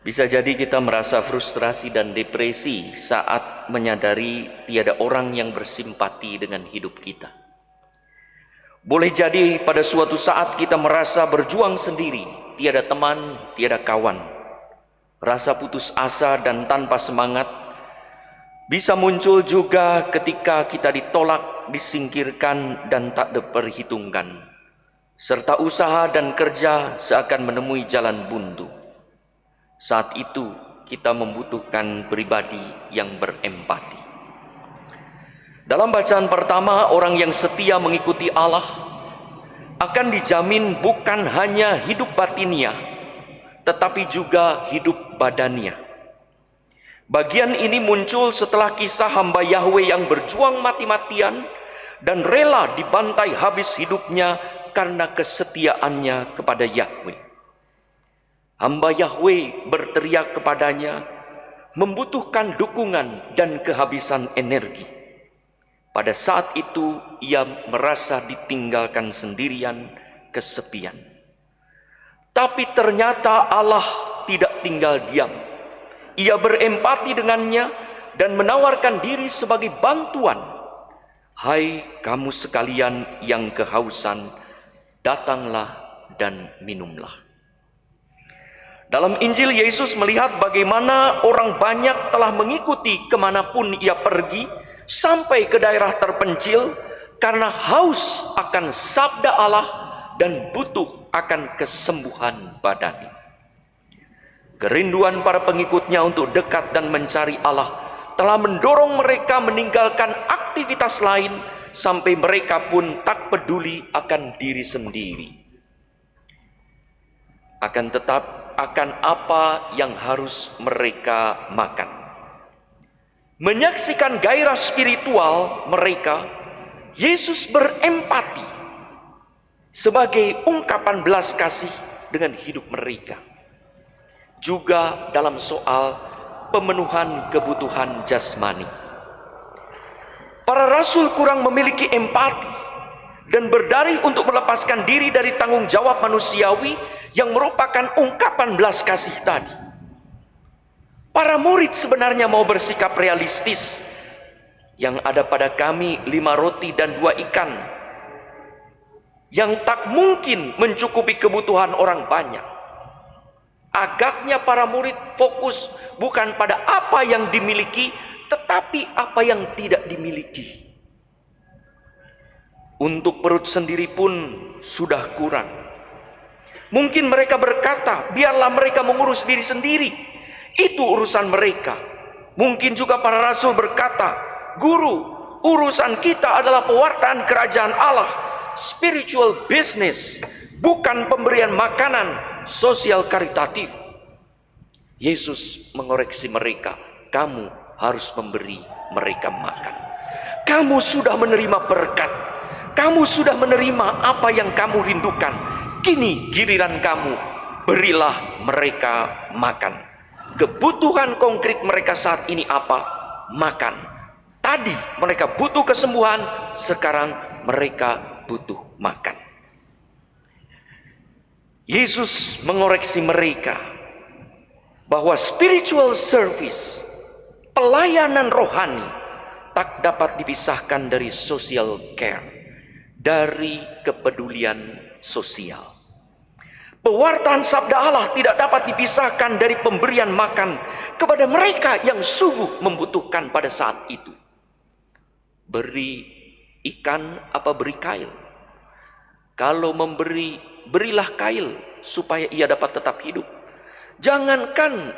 Bisa jadi kita merasa frustrasi dan depresi saat menyadari tiada orang yang bersimpati dengan hidup kita. Boleh jadi pada suatu saat kita merasa berjuang sendiri, tiada teman, tiada kawan. Rasa putus asa dan tanpa semangat bisa muncul juga ketika kita ditolak, disingkirkan, dan tak diperhitungkan, serta usaha dan kerja seakan menemui jalan buntu. Saat itu kita membutuhkan pribadi yang berempati. Dalam bacaan pertama, orang yang setia mengikuti Allah akan dijamin bukan hanya hidup batinnya, tetapi juga hidup badannya. Bagian ini muncul setelah kisah hamba Yahweh yang berjuang mati-matian dan rela dibantai habis hidupnya karena kesetiaannya kepada Yahweh. Hamba Yahweh berteriak kepadanya, membutuhkan dukungan dan kehabisan energi. Pada saat itu ia merasa ditinggalkan sendirian, kesepian. Tapi ternyata Allah tidak tinggal diam. Ia berempati dengannya dan menawarkan diri sebagai bantuan. Hai kamu sekalian yang kehausan, datanglah dan minumlah. Dalam Injil, Yesus melihat bagaimana orang banyak telah mengikuti kemanapun ia pergi, sampai ke daerah terpencil, karena haus akan sabda Allah dan butuh akan kesembuhan badani. Kerinduan para pengikutnya untuk dekat dan mencari Allah telah mendorong mereka meninggalkan aktivitas lain, sampai mereka pun tak peduli akan diri sendiri. Akan apa yang harus mereka makan. Menyaksikan gairah spiritual mereka, Yesus berempati sebagai ungkapan belas kasih dengan hidup mereka. Juga dalam soal pemenuhan kebutuhan jasmani. Para rasul kurang memiliki empati dan berdalih untuk melepaskan diri dari tanggung jawab manusiawi yang merupakan ungkapan belas kasih tadi. Para murid sebenarnya mau bersikap realistis. Yang ada pada kami 5 roti dan 2 ikan, yang tak mungkin mencukupi kebutuhan orang banyak. Agaknya para murid fokus bukan pada apa yang dimiliki, tetapi apa yang tidak dimiliki. Untuk perut sendiri pun sudah kurang. Mungkin mereka berkata, biarlah mereka mengurus diri sendiri, itu urusan mereka. Mungkin juga para rasul berkata, Guru, urusan kita adalah pewartaan kerajaan Allah, spiritual business, bukan pemberian makanan sosial karitatif. Yesus mengoreksi mereka, kamu harus memberi mereka makan. Kamu sudah menerima berkat, kamu sudah menerima apa yang kamu rindukan. Kini giliran kamu, berilah mereka makan. Kebutuhan konkret mereka saat ini apa? Makan. Tadi mereka butuh kesembuhan, sekarang mereka butuh makan. Yesus mengoreksi mereka bahwa spiritual service, pelayanan rohani, tak dapat dipisahkan dari social care, dari kepedulian sosial. Pewartaan sabda Allah tidak dapat dipisahkan dari pemberian makan kepada mereka yang sungguh membutuhkan pada saat itu. Beri ikan apa beri kail? Kalau memberi, berilah kail supaya ia dapat tetap hidup. Jangankan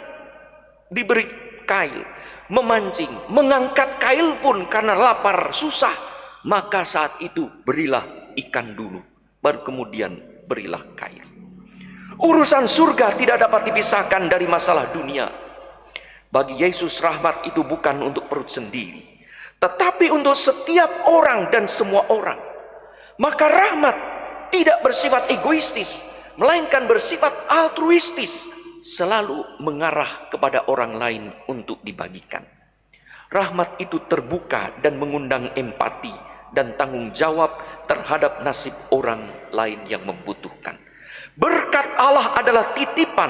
diberi kail, memancing, mengangkat kail pun karena lapar, susah. Maka saat itu berilah ikan dulu, baru kemudian berilah kail. Urusan surga tidak dapat dipisahkan dari masalah dunia. Bagi Yesus, rahmat itu bukan untuk perut sendiri, tetapi untuk setiap orang dan semua orang. Maka rahmat tidak bersifat egoistis, melainkan bersifat altruistis, selalu mengarah kepada orang lain untuk dibagikan. Rahmat itu terbuka dan mengundang empati dan tanggung jawab terhadap nasib orang lain yang membutuhkan. Berkat Allah adalah titipan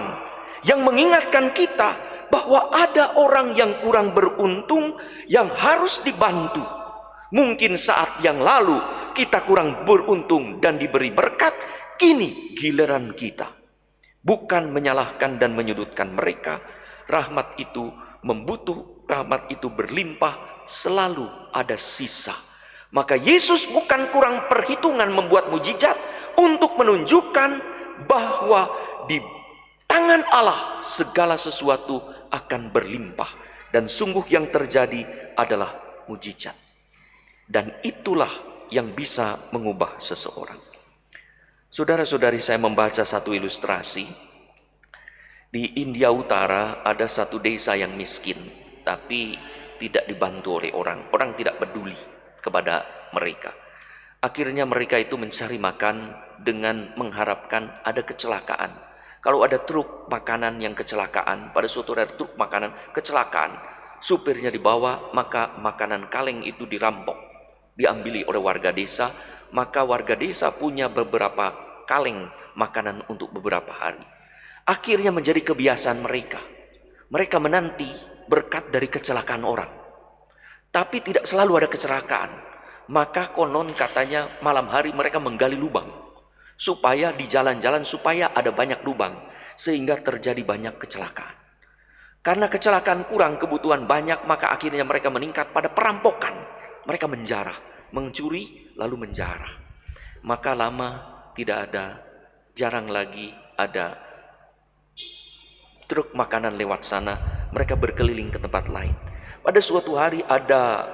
yang mengingatkan kita bahwa ada orang yang kurang beruntung yang harus dibantu. Mungkin saat yang lalu kita kurang beruntung dan diberi berkat, kini giliran kita. Bukan menyalahkan dan menyudutkan mereka, rahmat itu berlimpah, selalu ada sisa. Maka Yesus bukan kurang perhitungan membuat mujizat untuk menunjukkan bahwa di tangan Allah segala sesuatu akan berlimpah. Dan sungguh yang terjadi adalah mujizat. Dan itulah yang bisa mengubah seseorang. Saudara-saudari, saya membaca satu ilustrasi. Di India Utara ada satu desa yang miskin, tapi tidak dibantu oleh orang. Orang tidak peduli kepada mereka. Akhirnya mereka itu mencari makan dengan mengharapkan ada kecelakaan. Kalau ada truk makanan yang kecelakaan, pada suatu hari ada truk makanan kecelakaan, supirnya dibawa, maka makanan kaleng itu dirampok, diambili oleh warga desa. Maka warga desa punya beberapa kaleng makanan untuk beberapa hari. Akhirnya menjadi kebiasaan mereka. Mereka menanti berkat dari kecelakaan orang. Tapi tidak selalu ada kecelakaan. Maka konon katanya malam hari mereka menggali lubang. Supaya di jalan-jalan supaya ada banyak lubang. Sehingga terjadi banyak kecelakaan. Karena kecelakaan kurang, kebutuhan banyak, maka akhirnya mereka meningkat pada perampokan. Mereka menjarah, mencuri lalu menjarah. Maka lama tidak ada, jarang lagi ada truk makanan lewat sana. Mereka berkeliling ke tempat lain. Pada suatu hari ada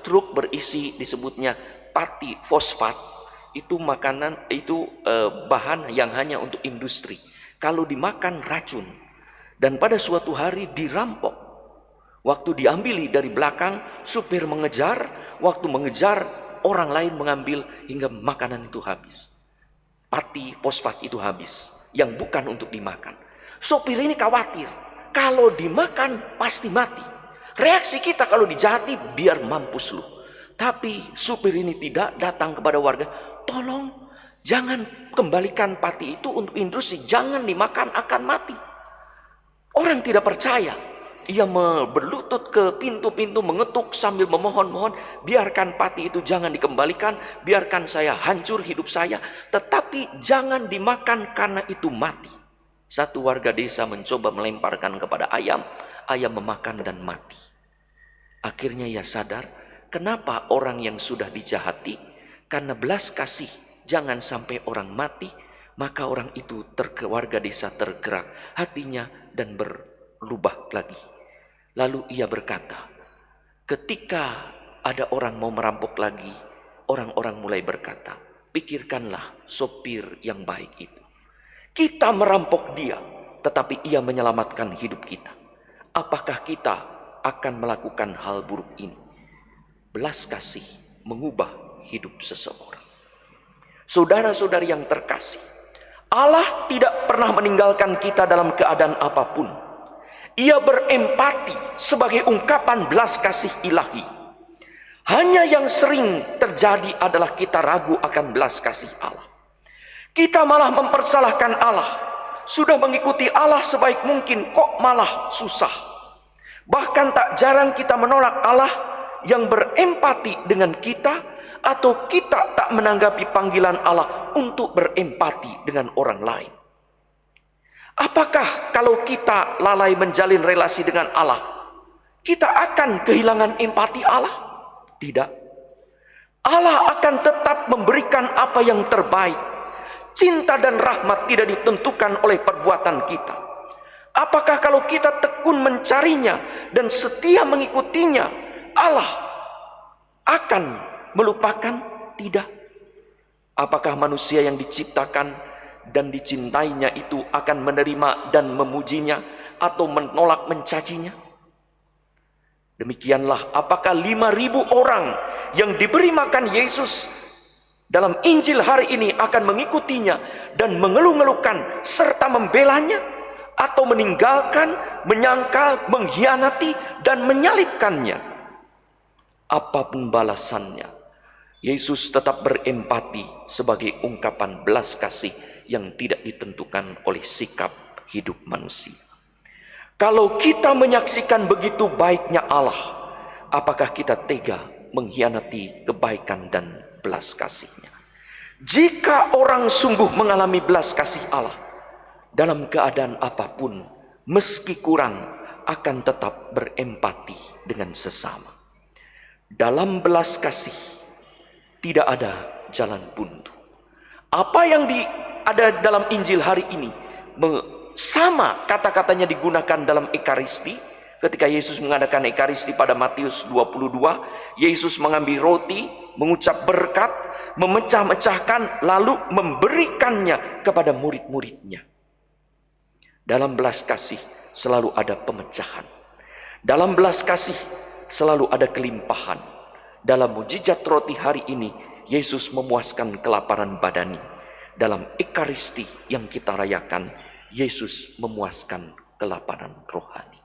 truk berisi disebutnya pati fosfat. Itu makanan, itu bahan yang hanya untuk industri. Kalau dimakan racun. Dan pada suatu hari dirampok. Waktu diambili dari belakang, supir mengejar. Waktu mengejar, orang lain mengambil hingga makanan itu habis. Pati fosfat itu habis, yang bukan untuk dimakan. Sopir ini khawatir, kalau dimakan pasti mati. Reaksi kita kalau dijahati, biar mampus lu. Tapi supir ini tidak, datang kepada warga, tolong jangan kembalikan pati itu untuk industri, jangan dimakan, akan mati. Orang tidak percaya. Ia berlutut ke pintu-pintu, mengetuk sambil memohon-mohon, biarkan pati itu jangan dikembalikan, biarkan saya hancur hidup saya, tetapi jangan dimakan karena itu mati. Satu warga desa mencoba melemparkan kepada ayam, ayam memakan dan mati. Akhirnya ia sadar, kenapa orang yang sudah dijahati, karena belas kasih, jangan sampai orang mati, maka orang itu warga desa tergerak hatinya dan berubah lagi. Lalu ia berkata, ketika ada orang mau merampok lagi, orang-orang mulai berkata, pikirkanlah sopir yang baik itu. Kita merampok dia, tetapi ia menyelamatkan hidup kita. Apakah kita akan melakukan hal buruk ini? Belas kasih mengubah hidup seseorang. Saudara-saudari yang terkasih, Allah tidak pernah meninggalkan kita dalam keadaan apapun. Ia berempati sebagai ungkapan belas kasih ilahi. Hanya yang sering terjadi adalah kita ragu akan belas kasih Allah. Kita malah mempersalahkan Allah. Sudah mengikuti Allah sebaik mungkin, kok malah susah. Bahkan tak jarang kita menolak Allah yang berempati dengan kita, atau kita tak menanggapi panggilan Allah untuk berempati dengan orang lain. Apakah kalau kita lalai menjalin relasi dengan Allah, kita akan kehilangan empati Allah? Tidak. Allah akan tetap memberikan apa yang terbaik. Cinta dan rahmat tidak ditentukan oleh perbuatan kita. Apakah kalau kita tekun mencarinya dan setia mengikutinya, Allah akan melupakan? Tidak. Apakah manusia yang diciptakan dan dicintainya itu akan menerima dan memujinya atau menolak mencacinya? Demikianlah apakah 5.000 orang yang diberi makan Yesus dalam Injil hari ini akan mengikutinya dan mengeluh-ngeluhkan serta membelanya, atau meninggalkan, menyangkal, mengkhianati dan menyalibkannya? Apapun balasannya, Yesus tetap berempati sebagai ungkapan belas kasih yang tidak ditentukan oleh sikap hidup manusia. Kalau kita menyaksikan begitu baiknya Allah, apakah kita tega mengkhianati kebaikan dan belas kasih-Nya? Jika orang sungguh mengalami belas kasih Allah, dalam keadaan apapun, meski kurang, akan tetap berempati dengan sesama. Dalam belas kasih, tidak ada jalan buntu. Apa yang ada dalam Injil hari ini, sama kata-katanya digunakan dalam Ekaristi. Ketika Yesus mengadakan Ekaristi pada Matius 22, Yesus mengambil roti, mengucap berkat, memecah-mecahkan, lalu memberikannya kepada murid-muridnya. Dalam belas kasih selalu ada pemecahan. Dalam belas kasih selalu ada kelimpahan. Dalam mujizat roti hari ini, Yesus memuaskan kelaparan badani. Dalam Ekaristi yang kita rayakan, Yesus memuaskan kelaparan rohani.